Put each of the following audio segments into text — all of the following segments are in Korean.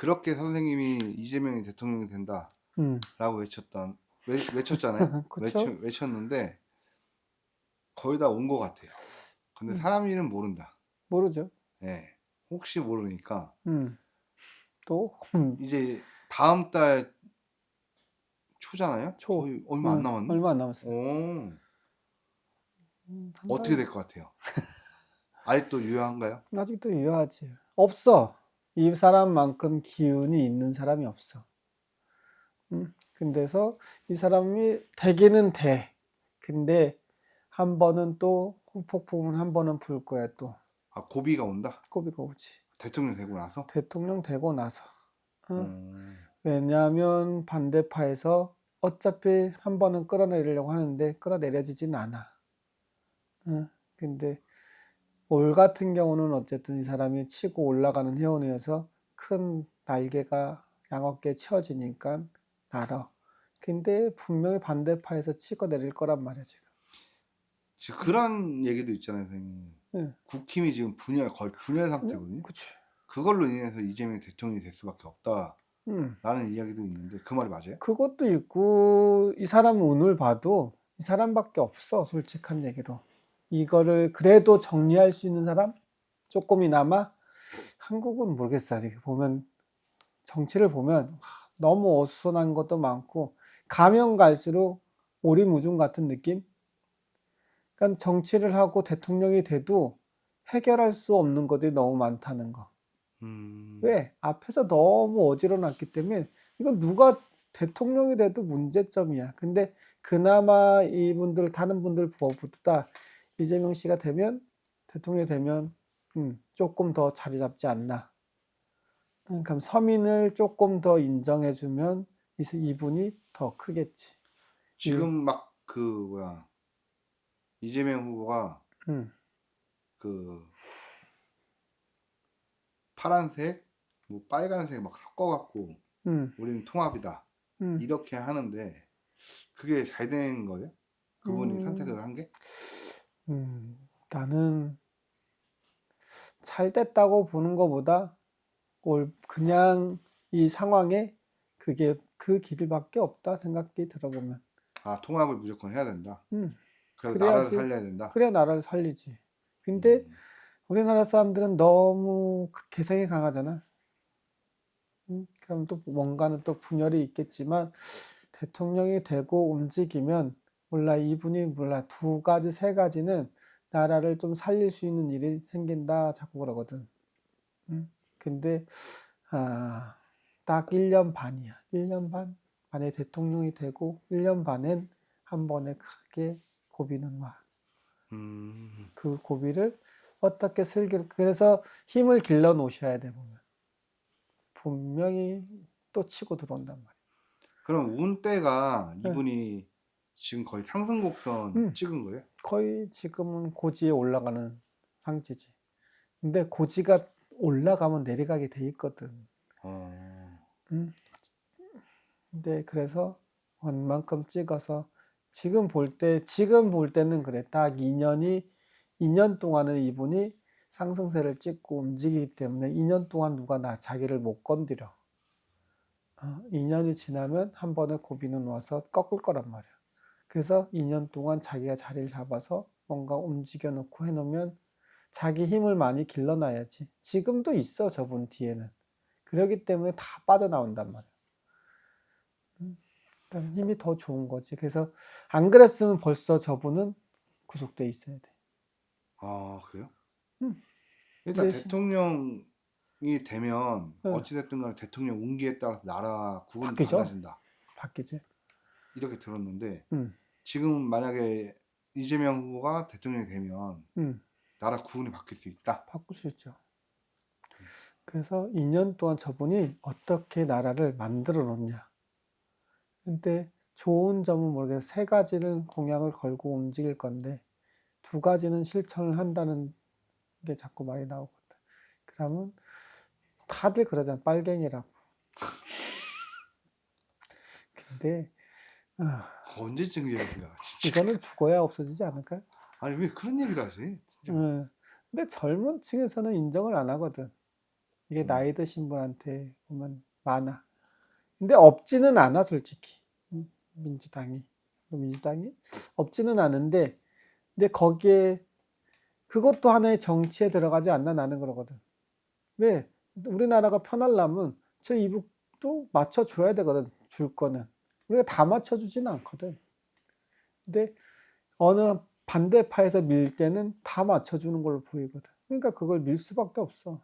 그렇게 선생님이 이재명이 대통령이 된다라고 음. 외쳤잖아요. 그쵸? 외쳤는데 거의 다 온 것 같아요. 근데 사람 일은 모른다. 모르죠. 예. 혹시 모르니까 또 이제 다음 달 초잖아요. 초. 거의 얼마 안 남았네. 얼마 안 남았어요. 오, 한 어떻게 달. 될 것 같아요? 아직도 유효한가요? 아직도 유효하지. 없어. 이 사람만큼 기운이 있는 사람이 없어. 근데서 이 사람이 되기는 돼. 근데 한 번은 또 후폭풍은 한 번은 불 거야 또. 아, 고비가 온다? 꼬비가 오지. 대통령 되고 나서? 대통령 되고 나서. 음, 왜냐하면 반대파에서 어차피 한 번은 끌어내리려고 하는데 끌어내려지진 않아. 근데 올 같은 경우는 어쨌든 이 사람이 치고 올라가는 회원이어서 큰 날개가 양어깨에 채워지니까 날아. 근데 분명히 반대파에서 치고 내릴 거란 말이야 지금. 지금 그런 얘기도 있잖아요, 선생님. 응. 국힘이 지금 거의 분열 상태거든요. 그치. 그걸로 인해서 이재명이 대통령이 될 수밖에 응. 없다라는 이야기도 있는데 그 말이 맞아요? 그것도 있고 이 사람 운을 봐도 이 사람밖에 없어 솔직한 얘기로. 이거를 그래도 정리할 수 있는 사람 조금이나마 한국은 모르겠어요. 이렇게 보면 정치를 보면 너무 어수선한 것도 많고 가면 갈수록 오리무중 같은 느낌? 그러니까 정치를 하고 대통령이 돼도 해결할 수 없는 것들이 너무 많다는 거. 왜? 앞에서 너무 어지러놨기 때문에 이건 누가 대통령이 돼도 문제점이야. 근데 그나마 이분들 다른 분들 보다 이재명 씨가 되면 대통령이 되면 조금 더 자리 잡지 않나. 그럼 서민을 조금 더 인정해주면 이분이 더 크겠지. 지금 막 그 뭐야 이재명 후보가 음, 그 파란색, 뭐 빨간색 막 섞어갖고 음, 우리는 통합이다 음, 이렇게 하는데 그게 잘 된 거예요? 그분이 선택을 한 게? 나는 잘 됐다고 보는 것보다 그냥 이 상황에 그게 그 길밖에 없다 생각이 들어보면. 아, 통합을 무조건 해야 된다. 그래서 나라를 그래야지. 살려야 된다. 그래야 나라를 살리지. 근데 우리나라 사람들은 너무 개성이 강하잖아. 그럼 또 뭔가는 또 분열이 있겠지만 대통령이 되고 움직이면 몰라 이분이 몰라 두 가지 세 가지는 나라를 좀 살릴 수 있는 일이 생긴다 자꾸 그러거든. 근데 딱 1년 반이야. 1년 반 만에 대통령이 되고 1년 반엔 한 번에 크게 고비는 와. 그 고비를 어떻게 슬기로 그래서 힘을 길러 놓으셔야 돼 보면 분명히 또 치고 들어온단 말이야. 그럼 운때가 이분이 지금 거의 상승 곡선 찍은 거예요? 거의 지금은 고지에 올라가는 상지지. 근데 고지가 올라가면 내려가게 돼 있거든. 근데 그래서 얼만큼 찍어서 지금 볼 때는 그래. 딱 2년 동안은 이분이 상승세를 찍고 움직이기 때문에 2년 동안 누가 자기를 못 건드려. 2년이 지나면 한 번에 고비는 와서 꺾을 거란 말이야. 그래서 2년 동안 자기가 자리를 잡아서 뭔가 움직여 놓고 해놓으면 자기 힘을 많이 길러놔야지. 지금도 있어 저분 뒤에는. 그러기 때문에 다 빠져나온단 말이야. 그러니까 힘이 더 좋은 거지. 그래서 안 그랬으면 벌써 저분은 구속돼 있어야 돼. 아, 그래요? 일단 근데 대통령이 되면 어찌됐든 간에 대통령 운기에 따라서 나라 구분이 바뀌죠. 달라진다. 바뀌지. 이렇게 들었는데 음, 지금 만약에 이재명 후보가 대통령이 되면 음, 나라 구분이 바뀔 수 있다. 바꿀 수 있죠. 그래서 2년 동안 저분이 어떻게 나라를 만들어 놓냐. 근데 좋은 점은 모르겠어요. 세 가지를 공약을 걸고 움직일 건데 두 가지는 실천을 한다는 게 자꾸 말이 나오거든. 그러면 다들 그러잖아. 빨갱이라고. 근데 언제쯤 이야기가 진짜. 이거는 죽어야 없어지지 않을까? 아니 왜 그런 얘기를 하지? 진짜. 근데 젊은 층에서는 인정을 안 하거든. 이게 나이 드신 분한테 보면 많아. 근데 없지는 않아, 솔직히. 민주당이 없지는 않은데, 근데 거기에 그것도 하나의 정치에 들어가지 않나 나는 그러거든. 왜? 우리나라가 편하려면 저 이북도 맞춰줘야 되거든, 줄 거는. 우리가 다 맞춰주지는 않거든. 근데 어느 반대파에서 밀 때는 다 맞춰주는 걸로 보이거든. 그러니까 그걸 밀 수밖에 없어.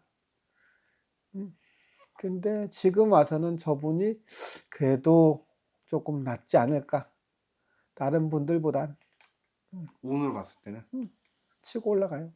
근데 지금 와서는 저분이 그래도 조금 낫지 않을까. 다른 분들보단 운으로 봤을 때는. 치고 올라가요.